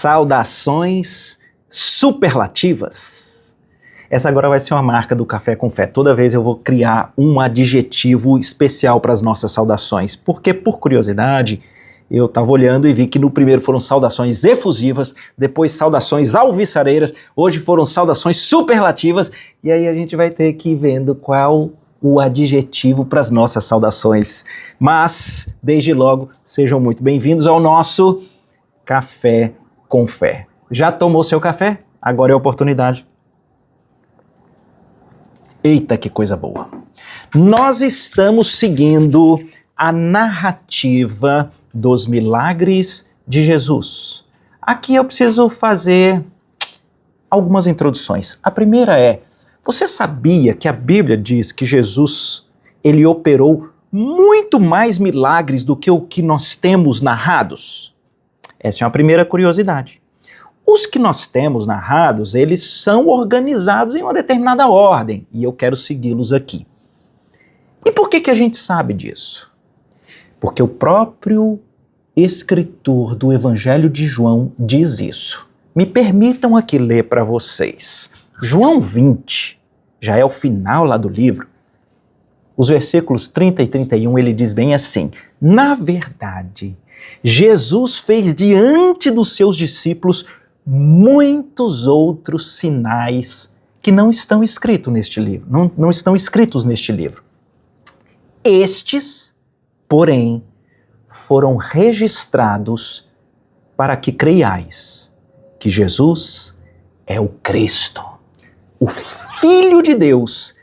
Saudações superlativas. Essa agora vai ser uma marca do Café com Fé. Toda vez eu vou criar um adjetivo especial para as nossas saudações, porque, por curiosidade, eu estava olhando e vi que no primeiro foram saudações efusivas, depois saudações alviçareiras, hoje foram saudações superlativas, e aí a gente vai ter que ir vendo qual o adjetivo para as nossas saudações. Mas, desde logo, sejam muito bem-vindos ao nosso Café com Fé. Já tomou seu café? Agora é a oportunidade. Eita, que coisa boa! Nós estamos seguindo a narrativa dos milagres de Jesus. Aqui eu preciso fazer algumas introduções. A primeira é, você sabia que a Bíblia diz que Jesus, ele operou muito mais milagres do que o que nós temos narrados? Essa é uma primeira curiosidade. Os que nós temos narrados, eles são organizados em uma determinada ordem, e eu quero segui-los aqui. E por que a gente sabe disso? Porque o próprio escritor do Evangelho de João diz isso. Me permitam aqui ler para vocês. João 20, já é o final lá do livro, os versículos 30 e 31, ele diz bem assim: na verdade, Jesus fez diante dos seus discípulos muitos outros sinais que não estão escritos neste livro, não estão escritos neste livro. Estes, porém, foram registrados para que creiais que Jesus é o Cristo, o Filho de Deus,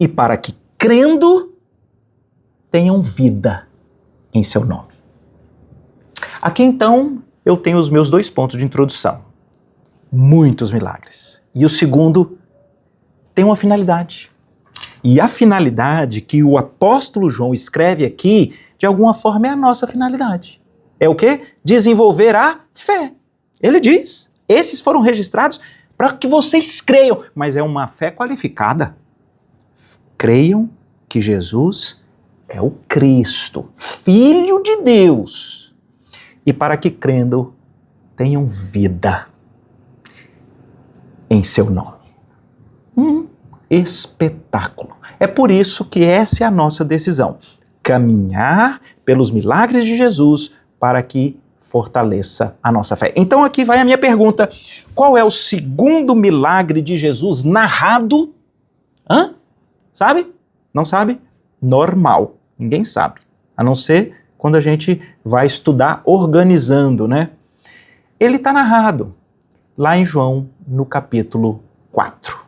e para que, crendo, tenham vida em seu nome. Aqui então eu tenho os meus dois pontos de introdução. Muitos milagres. E o segundo tem uma finalidade. E a finalidade que o apóstolo João escreve aqui, de alguma forma, é a nossa finalidade. É o quê? Desenvolver a fé. Ele diz, esses foram registrados para que vocês creiam, mas é uma fé qualificada. Creiam que Jesus é o Cristo, Filho de Deus. E para que, crendo, tenham vida em seu nome. Espetáculo. É por isso que essa é a nossa decisão. Caminhar pelos milagres de Jesus para que fortaleça a nossa fé. Então aqui vai a minha pergunta. Qual é o segundo milagre de Jesus narrado? Sabe? Não sabe? Normal. Ninguém sabe. A não ser quando a gente vai estudar organizando, né? Ele está narrado lá em João, no capítulo 4.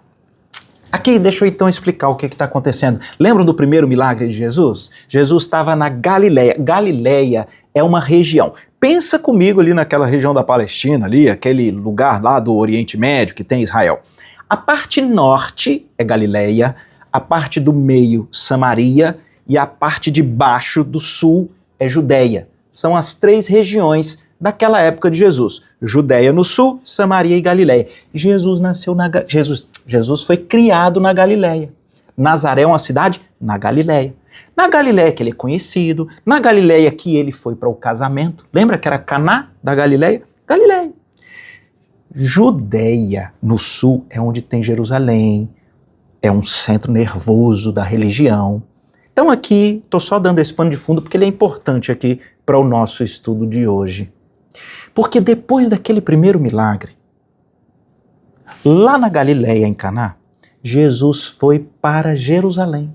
Aqui, deixa eu então explicar o que está acontecendo. Lembram do primeiro milagre de Jesus? Jesus estava na Galileia. Galileia é uma região. Pensa comigo ali naquela região da Palestina, ali, aquele lugar lá do Oriente Médio que tem Israel. A parte norte é Galileia, a parte do meio, Samaria, e a parte de baixo do sul é Judeia. São as três regiões daquela época de Jesus. Judeia no sul, Samaria e Galileia. Jesus foi criado na Galileia. Nazaré é uma cidade na Galileia. Na Galileia que ele é conhecido, na Galileia que ele foi para o casamento. Lembra que era Caná da Galileia? Galileia. Judeia no sul é onde tem Jerusalém, é um centro nervoso da religião. Então aqui, estou só dando esse pano de fundo porque ele é importante aqui para o nosso estudo de hoje. Porque depois daquele primeiro milagre, lá na Galileia, em Caná, Jesus foi para Jerusalém.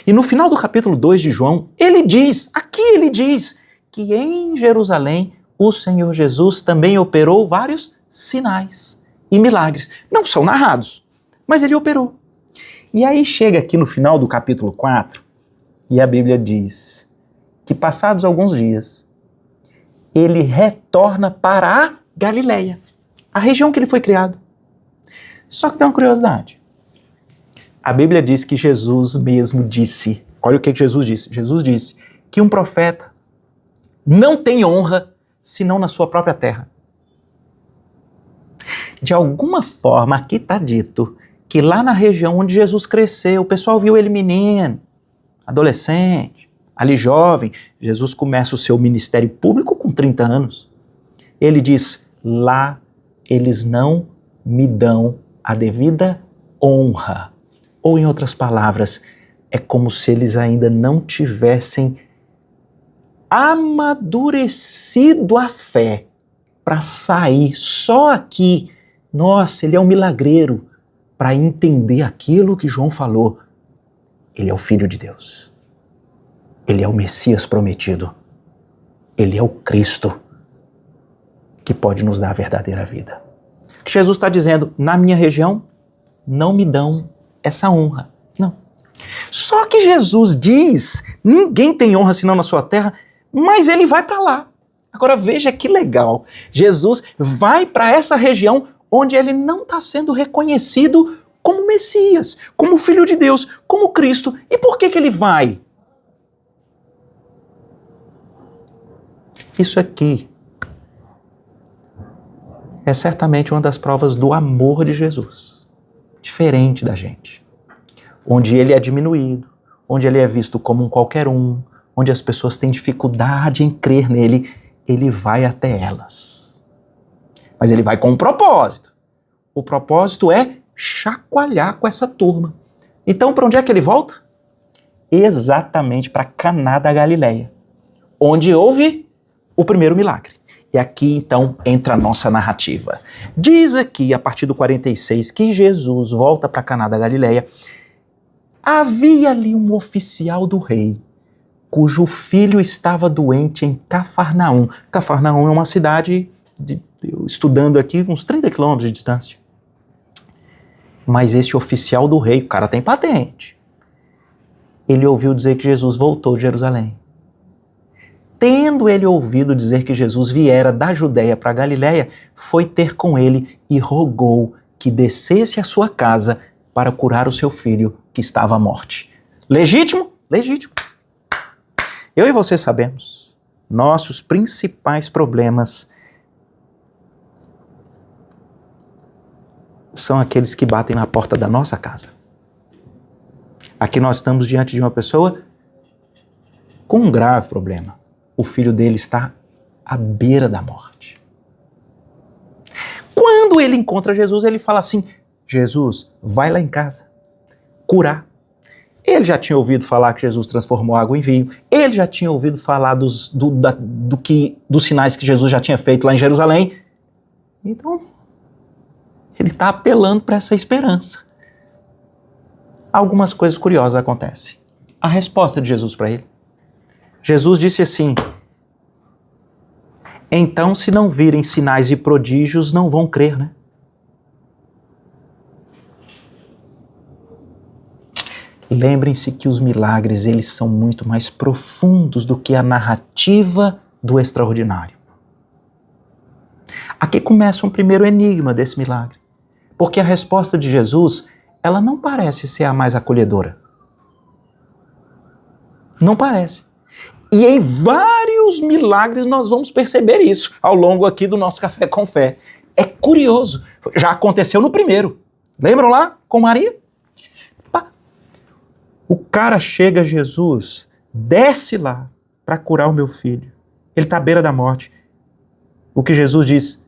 E no final do capítulo 2 de João, ele diz que em Jerusalém o Senhor Jesus também operou vários sinais e milagres. Não são narrados, mas ele operou. E aí chega aqui no final do capítulo 4, e a Bíblia diz que passados alguns dias, ele retorna para a Galileia, a região que ele foi criado. Só que tem uma curiosidade. A Bíblia diz que Jesus mesmo disse, olha o que Jesus disse. Jesus disse que um profeta não tem honra senão na sua própria terra. De alguma forma, aqui está dito que lá na região onde Jesus cresceu, o pessoal viu ele menino, adolescente, ali jovem. Jesus começa o seu ministério público com 30 anos. Ele diz, lá eles não me dão a devida honra. Ou, em outras palavras, é como se eles ainda não tivessem amadurecido a fé para sair só aqui. Nossa, ele é um milagreiro, para entender aquilo que João falou. Ele é o Filho de Deus. Ele é o Messias prometido. Ele é o Cristo que pode nos dar a verdadeira vida. O que Jesus está dizendo, na minha região, não me dão essa honra. Não. Só que Jesus diz, ninguém tem honra senão na sua terra, mas ele vai para lá. Agora veja que legal. Jesus vai para essa região onde ele não está sendo reconhecido como Messias, como Filho de Deus, como Cristo. E por que ele vai? Isso aqui é certamente uma das provas do amor de Jesus, diferente da gente, onde ele é diminuído, onde ele é visto como um qualquer um, onde as pessoas têm dificuldade em crer nele, ele vai até elas. Mas ele vai com um propósito. O propósito é chacoalhar com essa turma. Então, para onde é que ele volta? Exatamente para Caná da Galileia, onde houve o primeiro milagre. E aqui, então, entra a nossa narrativa. Diz aqui, a partir do 46, que Jesus volta para Caná da Galileia. Havia ali um oficial do rei, cujo filho estava doente em Cafarnaum. Cafarnaum é uma cidade, estudando aqui, uns 30 quilômetros de distância. Mas esse oficial do rei, o cara tem patente. Ele ouviu dizer que Jesus voltou de Jerusalém. Tendo ele ouvido dizer que Jesus viera da Judéia para a Galiléia, foi ter com ele e rogou que descesse à sua casa para curar o seu filho que estava à morte. Legítimo? Legítimo. Eu e você sabemos, nossos principais problemas são aqueles que batem na porta da nossa casa. Aqui nós estamos diante de uma pessoa com um grave problema. O filho dele está à beira da morte. Quando ele encontra Jesus, ele fala assim, Jesus, vai lá em casa, curar. Ele já tinha ouvido falar que Jesus transformou água em vinho, ele já tinha ouvido falar dos sinais que Jesus já tinha feito lá em Jerusalém. Então, ele está apelando para essa esperança. Algumas coisas curiosas acontecem. A resposta de Jesus para ele. Jesus disse assim, então se não virem sinais e prodígios, não vão crer, né? Lembrem-se que os milagres, eles são muito mais profundos do que a narrativa do extraordinário. Aqui começa um primeiro enigma desse milagre, porque a resposta de Jesus, ela não parece ser a mais acolhedora. Não parece. E em vários milagres nós vamos perceber isso ao longo aqui do nosso Café com Fé. É curioso. Já aconteceu no primeiro. Lembram lá com Maria? O cara chega a Jesus, desce lá para curar o meu filho. Ele está à beira da morte. O que Jesus diz?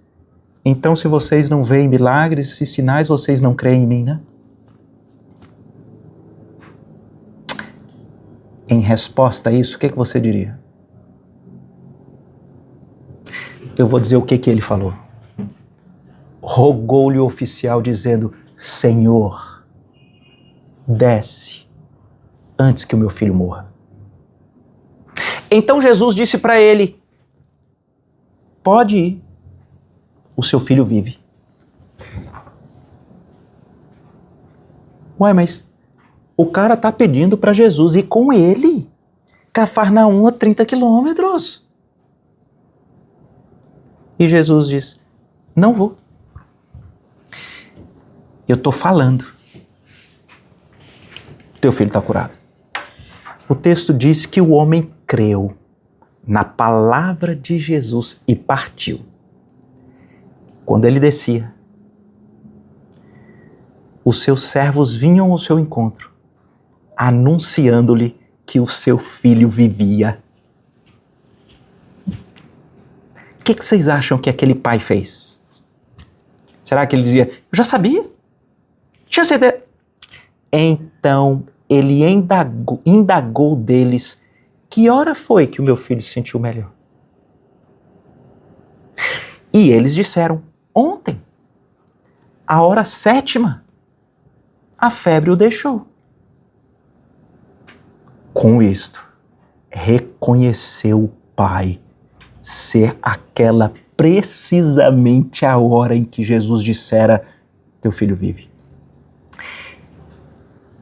Então, se vocês não veem milagres e sinais, vocês não creem em mim, né? Em resposta a isso, o que você diria? Eu vou dizer o que ele falou. Rogou-lhe o oficial dizendo, Senhor, desce antes que o meu filho morra. Então Jesus disse para ele, pode ir, o seu filho vive. Ué, mas o cara tá pedindo para Jesus ir com ele. Cafarnaum a 30 quilômetros. E Jesus diz, não vou. Eu tô falando. Teu filho está curado. O texto diz que o homem creu na palavra de Jesus e partiu. Quando ele descia, os seus servos vinham ao seu encontro, anunciando-lhe que o seu filho vivia. que vocês acham que aquele pai fez? Será que ele dizia, eu já sabia? Tinha certeza? Então, ele indagou deles, que hora foi que o meu filho se sentiu melhor? E eles disseram, ontem, a hora 7ª, a febre o deixou. Com isto, reconheceu o pai ser aquela precisamente a hora em que Jesus dissera, teu filho vive.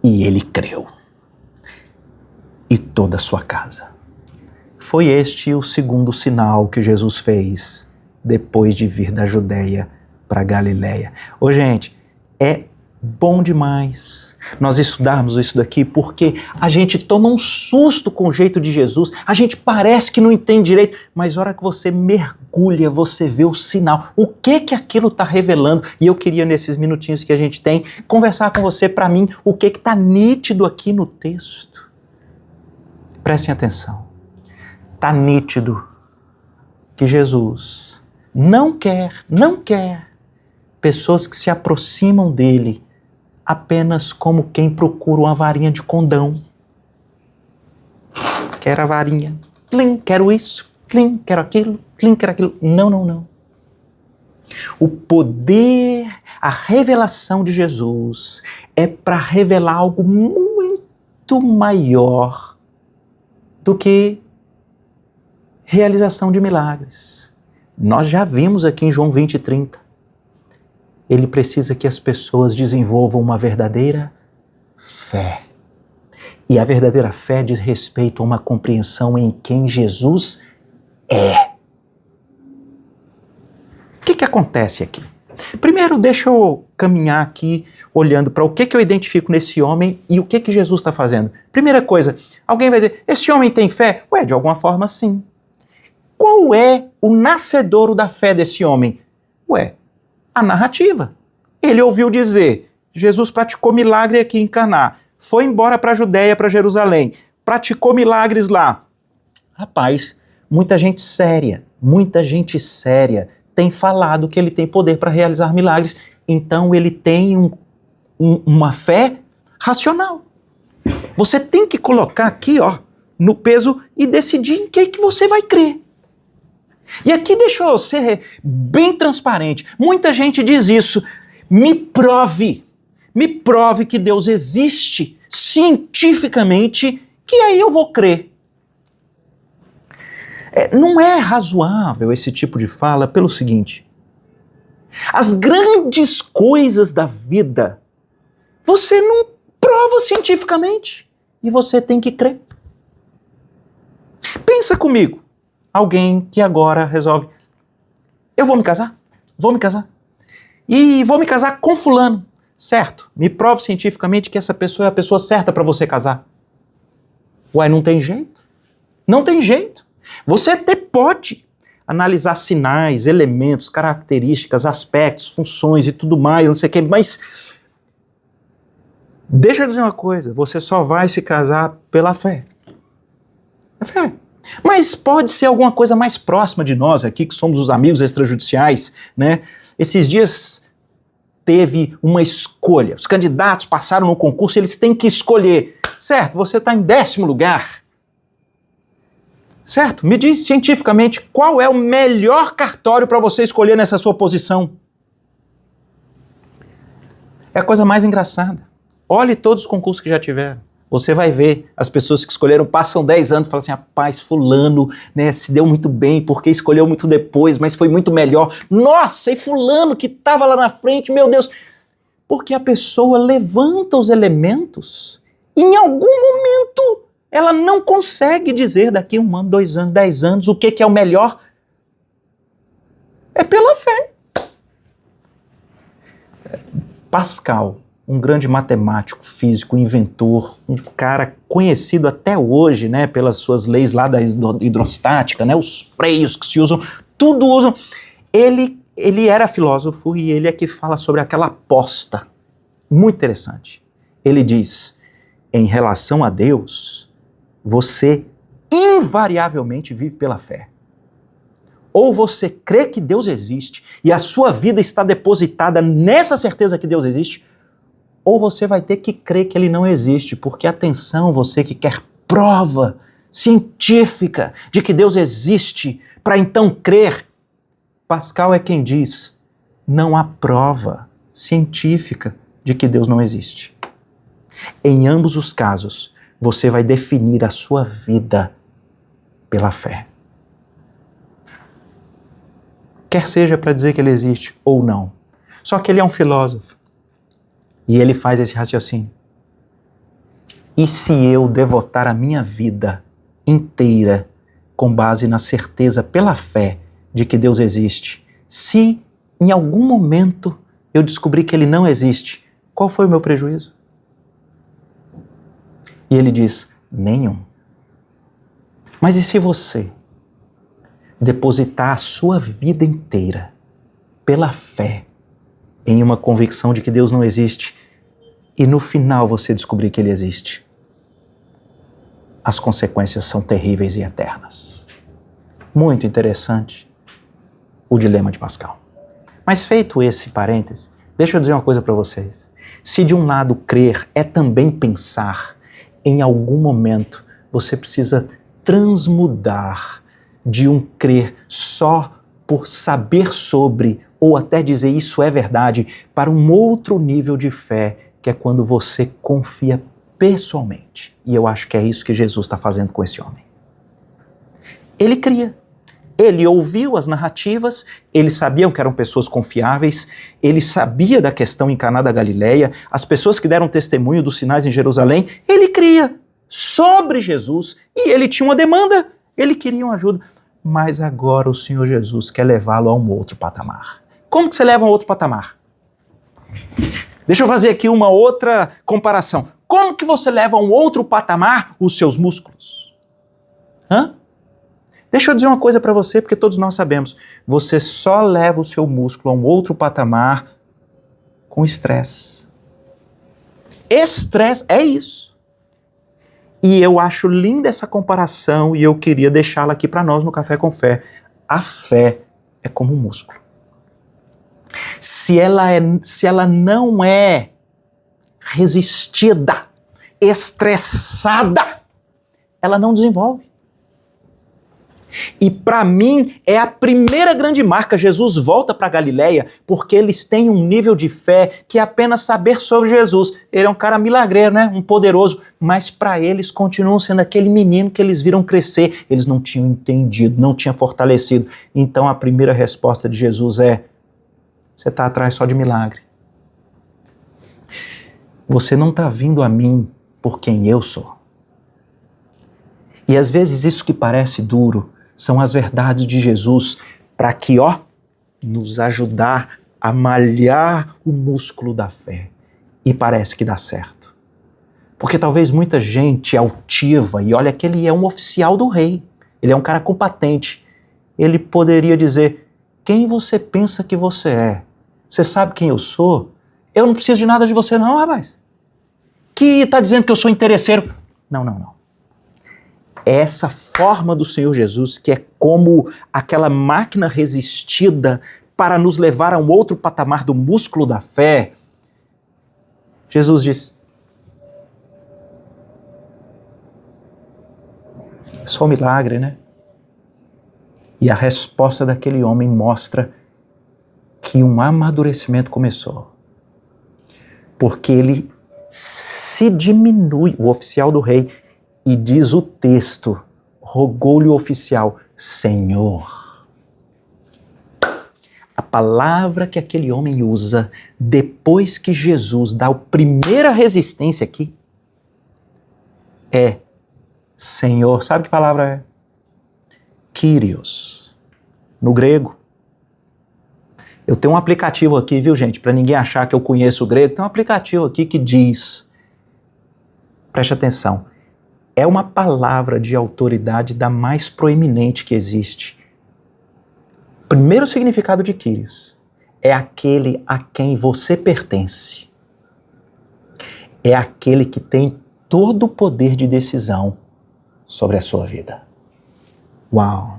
E ele creu. E toda a sua casa. Foi este o segundo sinal que Jesus fez depois de vir da Judeia para Galileia. Ô gente, é bom demais nós estudarmos isso daqui, porque a gente toma um susto com o jeito de Jesus, a gente parece que não entende direito, mas na hora que você mergulha, você vê o sinal, o que aquilo está revelando, e eu queria nesses minutinhos que a gente tem, conversar com você, para mim, o que está nítido aqui no texto. Prestem atenção, está nítido que Jesus não quer pessoas que se aproximam dele apenas como quem procura uma varinha de condão. Quero a varinha, tlim, quero isso, tlim, quero aquilo, tlim, quero aquilo. Não. O poder, a revelação de Jesus é para revelar algo muito maior do que realização de milagres. Nós já vimos aqui em João 20:30. Ele precisa que as pessoas desenvolvam uma verdadeira fé. E a verdadeira fé diz respeito a uma compreensão em quem Jesus é. O que acontece aqui? Primeiro, deixa eu caminhar aqui olhando para o que eu identifico nesse homem e o que Jesus está fazendo. Primeira coisa, alguém vai dizer, esse homem tem fé? Ué, de alguma forma sim. Qual é o nascedouro da fé desse homem? Ué, a narrativa. Ele ouviu dizer, Jesus praticou milagre aqui em Caná, foi embora para a Judéia, para Jerusalém, praticou milagres lá. Rapaz, muita gente séria tem falado que ele tem poder para realizar milagres, então ele tem uma fé racional. Você tem que colocar aqui, ó, no peso e decidir em que você vai crer. E aqui deixa eu ser bem transparente. Muita gente diz isso. Me prove que Deus existe cientificamente, que aí eu vou crer. Não é razoável esse tipo de fala pelo seguinte. As grandes coisas da vida você não prova cientificamente e você tem que crer. Pensa comigo. Alguém que agora resolve, eu vou me casar. E vou me casar com fulano, certo? Me prove cientificamente que essa pessoa é a pessoa certa para você casar. Ué, não tem jeito? Não tem jeito. Você até pode analisar sinais, elementos, características, aspectos, funções e tudo mais, não sei o que, mas deixa eu dizer uma coisa, você só vai se casar pela fé. É fé. Mas pode ser alguma coisa mais próxima de nós aqui, que somos os amigos extrajudiciais, né? Esses dias teve uma escolha. Os candidatos passaram no concurso, eles têm que escolher. Certo, você está em 10º lugar. Certo? Me diz cientificamente qual é o melhor cartório para você escolher nessa sua posição. É a coisa mais engraçada. Olhe todos os concursos que já tiveram. Você vai ver, as pessoas que escolheram passam 10 anos e falam assim, rapaz, fulano, né, se deu muito bem, porque escolheu muito depois, mas foi muito melhor. Nossa, e fulano que estava lá na frente, meu Deus. Porque a pessoa levanta os elementos e em algum momento ela não consegue dizer daqui 1 ano, 2 anos, 10 anos o que é o melhor. É pela fé. Pascal, um grande matemático, físico, inventor, um cara conhecido até hoje, né, pelas suas leis lá da hidrostática, né, os freios que se usam, tudo usam. Ele era filósofo e ele é que fala sobre aquela aposta. Muito interessante. Ele diz, em relação a Deus, você invariavelmente vive pela fé. Ou você crê que Deus existe e a sua vida está depositada nessa certeza que Deus existe, ou você vai ter que crer que ele não existe, porque atenção, você que quer prova científica de que Deus existe, para então crer. Pascal é quem diz, não há prova científica de que Deus não existe. Em ambos os casos, você vai definir a sua vida pela fé. Quer seja para dizer que ele existe ou não. Só que ele é um filósofo. E ele faz esse raciocínio. E se eu devotar a minha vida inteira com base na certeza pela fé de que Deus existe, se em algum momento eu descobrir que ele não existe, qual foi o meu prejuízo? E ele diz, nenhum. Mas e se você depositar a sua vida inteira pela fé em uma convicção de que Deus não existe e no final você descobrir que ele existe? As consequências são terríveis e eternas. Muito interessante o dilema de Pascal. Mas feito esse parêntese, deixa eu dizer uma coisa para vocês. Se de um lado crer é também pensar, em algum momento você precisa transmudar de um crer só por saber sobre, ou até dizer isso é verdade, para um outro nível de fé, que é quando você confia pessoalmente. E eu acho que é isso que Jesus está fazendo com esse homem. Ele cria. Ele ouviu as narrativas, eles sabiam que eram pessoas confiáveis, ele sabia da questão em Caná da Galileia, as pessoas que deram testemunho dos sinais em Jerusalém, ele cria sobre Jesus e ele tinha uma demanda, ele queria uma ajuda. Mas agora o Senhor Jesus quer levá-lo a um outro patamar. Como que você leva a um outro patamar? Deixa eu fazer aqui uma outra comparação. Como que você leva a um outro patamar os seus músculos? Deixa eu dizer uma coisa para você, porque todos nós sabemos. Você só leva o seu músculo a um outro patamar com estresse. Estresse é isso. E eu acho linda essa comparação e eu queria deixá-la aqui para nós no Café com Fé. A fé é como um músculo. Se ela não é resistida, estressada, ela não desenvolve. E para mim é a primeira grande marca. Jesus volta para Galileia porque eles têm um nível de fé que é apenas saber sobre Jesus. Ele é um cara milagreiro, né? Um poderoso, mas para eles continuam sendo aquele menino que eles viram crescer. Eles não tinham entendido, não tinham fortalecido. Então a primeira resposta de Jesus é: você está atrás só de milagre. Você não está vindo a mim por quem eu sou. E às vezes isso que parece duro são as verdades de Jesus para que, nos ajudar a malhar o músculo da fé. E parece que dá certo. Porque talvez muita gente altiva, e olha que ele é um oficial do rei, ele é um cara competente, ele poderia dizer: quem você pensa que você é? Você sabe quem eu sou? Eu não preciso de nada de você não, rapaz. Que está dizendo que eu sou interesseiro? Não. Essa forma do Senhor Jesus, que é como aquela máquina resistida para nos levar a um outro patamar do músculo da fé, Jesus diz: é só um milagre, né? E a resposta daquele homem mostra que um amadurecimento começou. Porque ele se diminui, o oficial do rei, e diz o texto, rogou-lhe o oficial: Senhor. A palavra que aquele homem usa depois que Jesus dá a primeira resistência aqui é Senhor. Sabe que palavra é? Kyrios, no grego. Eu tenho um aplicativo aqui, viu, gente? Para ninguém achar que eu conheço o grego, tem um aplicativo aqui que diz, preste atenção, é uma palavra de autoridade da mais proeminente que existe. Primeiro significado de Kyrios é aquele a quem você pertence. É aquele que tem todo o poder de decisão sobre a sua vida. Uau!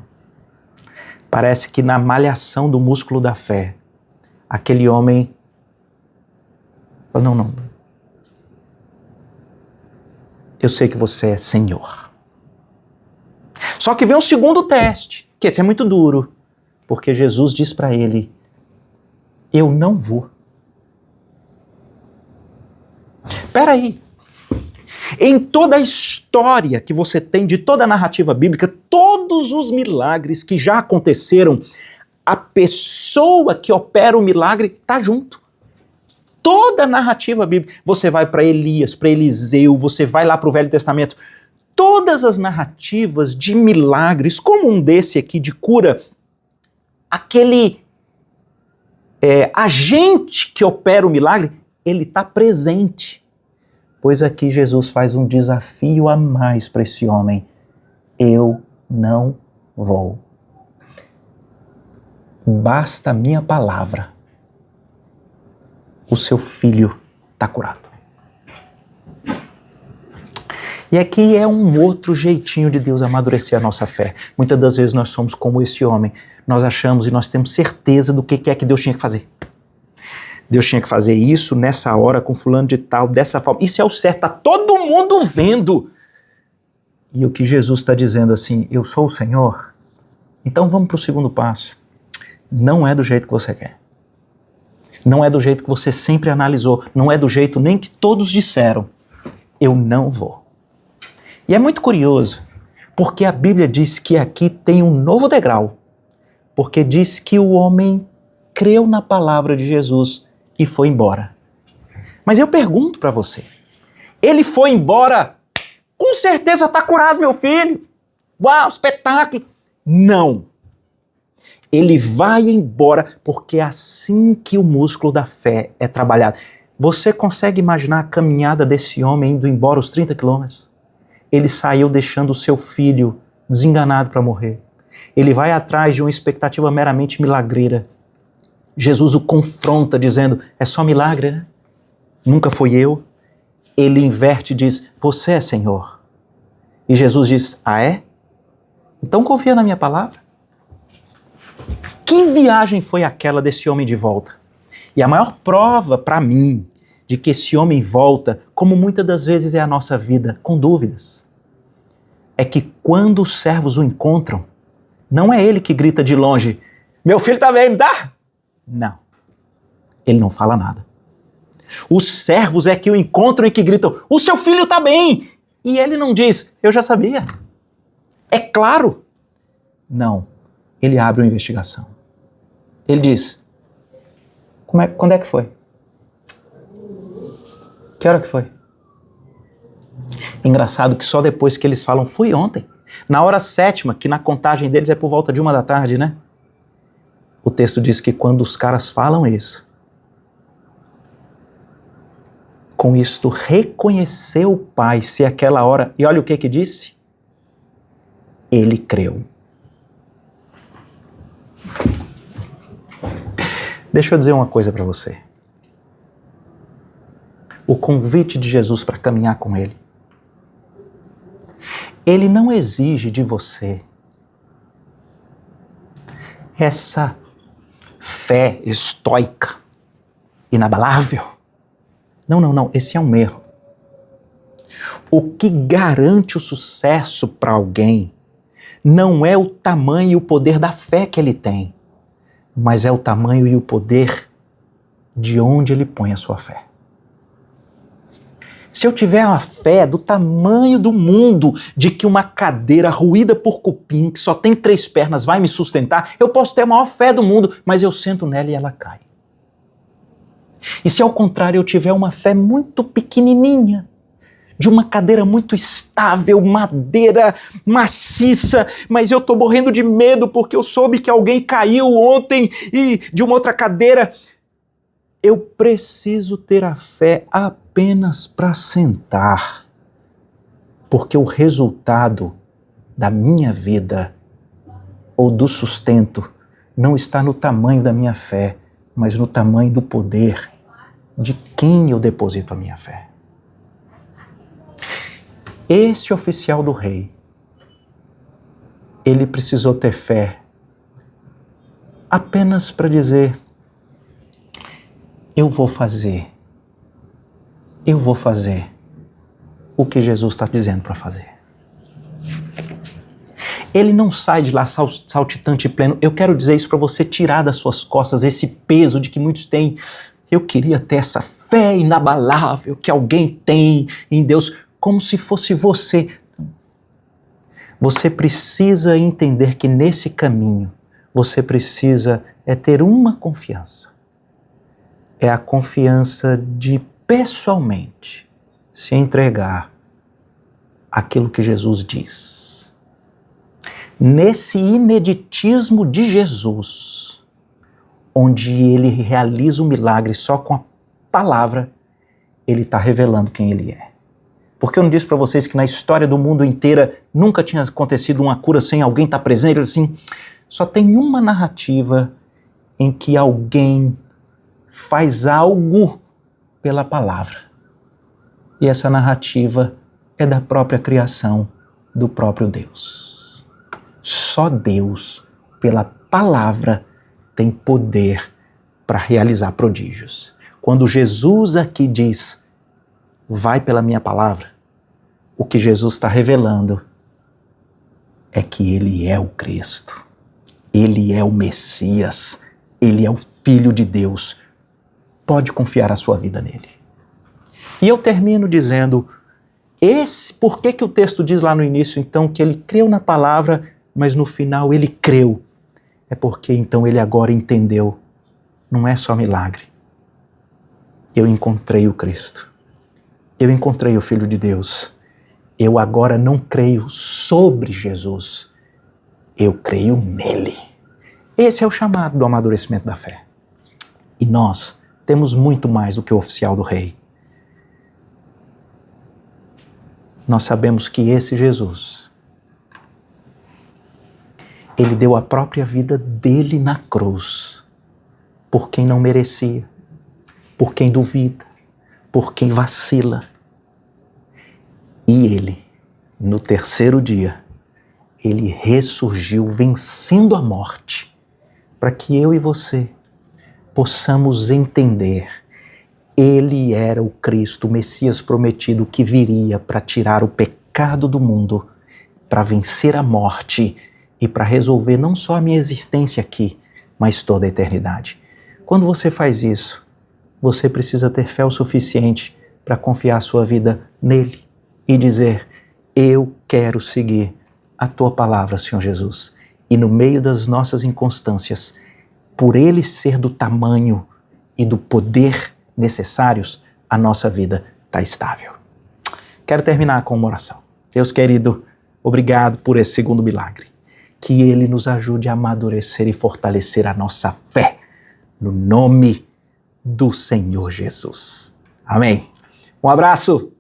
Parece que na malhação do músculo da fé, aquele homem falou, não. Eu sei que você é Senhor. Só que vem um segundo teste, que esse é muito duro, porque Jesus diz para ele, eu não vou. Peraí. Em toda a história que você tem, de toda a narrativa bíblica, todos os milagres que já aconteceram, a pessoa que opera o milagre está junto. Toda a narrativa bíblica, você vai para Elias, para Eliseu, você vai lá para o Velho Testamento, todas as narrativas de milagres, como um desse aqui de cura, aquele agente que opera o milagre, ele está presente. Pois aqui Jesus faz um desafio a mais para esse homem. Eu não vou. Basta a minha palavra. O seu filho está curado. E aqui é um outro jeitinho de Deus amadurecer a nossa fé. Muitas das vezes nós somos como esse homem. Nós achamos e nós temos certeza do que é que Deus tinha que fazer. Deus tinha que fazer isso nessa hora com fulano de tal, dessa forma. Isso é o certo, está todo mundo vendo. E o que Jesus está dizendo assim, eu sou o Senhor, então vamos para o segundo passo. Não é do jeito que você quer. Não é do jeito que você sempre analisou. Não é do jeito nem que todos disseram. Eu não vou. E é muito curioso, porque a Bíblia diz que aqui tem um novo degrau. Porque diz que o homem creu na palavra de Jesus e foi embora. Mas eu pergunto para você, ele foi embora, com certeza está curado, meu filho. Uau, espetáculo. Não. Ele vai embora porque é assim que o músculo da fé é trabalhado. Você consegue imaginar a caminhada desse homem indo embora os 30 quilômetros? Ele saiu deixando o seu filho desenganado para morrer. Ele vai atrás de uma expectativa meramente milagreira. Jesus o confronta dizendo, é só milagre, né? Nunca fui eu. Ele inverte e diz, você é Senhor. E Jesus diz, ah é? Então confia na minha palavra. Que viagem foi aquela desse homem de volta? E a maior prova para mim de que esse homem volta, como muitas das vezes é a nossa vida, com dúvidas, é que quando os servos o encontram, não é ele que grita de longe, meu filho está bem, não tá? Não. Ele não fala nada. Os servos é que o encontram e que gritam, o seu filho está bem! E ele não diz, eu já sabia. É claro. Não. Ele abre uma investigação. Ele diz, quando é que foi? Que hora que foi? Engraçado que só depois que eles falam, foi ontem. Na hora 7ª, que na contagem deles é por volta de 1 da tarde, né? O texto diz que quando os caras falam isso, com isto reconheceu o pai ser aquela hora, e olha o que disse? Ele creu. Deixa eu dizer uma coisa para você. O convite de Jesus para caminhar com ele, ele não exige de você essa fé estoica, inabalável. Não, esse é um erro. O que garante o sucesso para alguém não é o tamanho e o poder da fé que ele tem, mas é o tamanho e o poder de onde ele põe a sua fé. Se eu tiver uma fé do tamanho do mundo, de que uma cadeira ruída por cupim, que só tem 3 pernas, vai me sustentar, eu posso ter a maior fé do mundo, mas eu sento nela e ela cai. E se ao contrário eu tiver uma fé muito pequenininha, de uma cadeira muito estável, madeira maciça, mas eu estou morrendo de medo porque eu soube que alguém caiu ontem e de uma outra cadeira, eu preciso ter a fé apenas para sentar, porque o resultado da minha vida ou do sustento não está no tamanho da minha fé, mas no tamanho do poder de quem eu deposito a minha fé. Esse oficial do rei, ele precisou ter fé apenas para dizer: eu vou fazer o que Jesus está dizendo para fazer. Ele não sai de lá saltitante e pleno. Eu quero dizer isso para você tirar das suas costas esse peso de que muitos têm. Eu queria ter essa fé inabalável que alguém tem em Deus, como se fosse você. Você precisa entender que nesse caminho, você precisa ter uma confiança. É a confiança de pessoalmente se entregar àquilo que Jesus diz. Nesse ineditismo de Jesus, onde ele realiza um milagre só com a palavra, ele está revelando quem ele é. Porque eu não disse para vocês que na história do mundo inteira nunca tinha acontecido uma cura sem alguém estar presente? Assim, só tem uma narrativa em que alguém faz algo pela palavra. E essa narrativa é da própria criação do próprio Deus. Só Deus, pela palavra, tem poder para realizar prodígios. Quando Jesus aqui diz: vai pela minha palavra, o que Jesus está revelando é que ele é o Cristo, ele é o Messias, ele é o Filho de Deus. Pode confiar a sua vida nele. E eu termino dizendo, por que o texto diz lá no início, então, que ele creu na palavra, mas no final ele creu? É porque então ele agora entendeu, não é só milagre. Eu encontrei o Cristo. Eu encontrei o Filho de Deus. Eu agora não creio sobre Jesus. Eu creio nele. Esse é o chamado do amadurecimento da fé. E nós temos muito mais do que o oficial do rei. Nós sabemos que esse Jesus, ele deu a própria vida dele na cruz, por quem não merecia, por quem duvida, por quem vacila. E ele, no terceiro dia, ele ressurgiu vencendo a morte, para que eu e você possamos entender. Ele era o Cristo, o Messias prometido, que viria para tirar o pecado do mundo, para vencer a morte e para resolver não só a minha existência aqui, mas toda a eternidade. Quando você faz isso, você precisa ter fé o suficiente para confiar a sua vida nele e dizer: eu quero seguir a tua palavra, Senhor Jesus. E no meio das nossas inconstâncias, por ele ser do tamanho e do poder necessários, a nossa vida está estável. Quero terminar com uma oração. Deus querido, obrigado por esse segundo milagre. Que ele nos ajude a amadurecer e fortalecer a nossa fé, no nome do Senhor Jesus. Amém. Um abraço.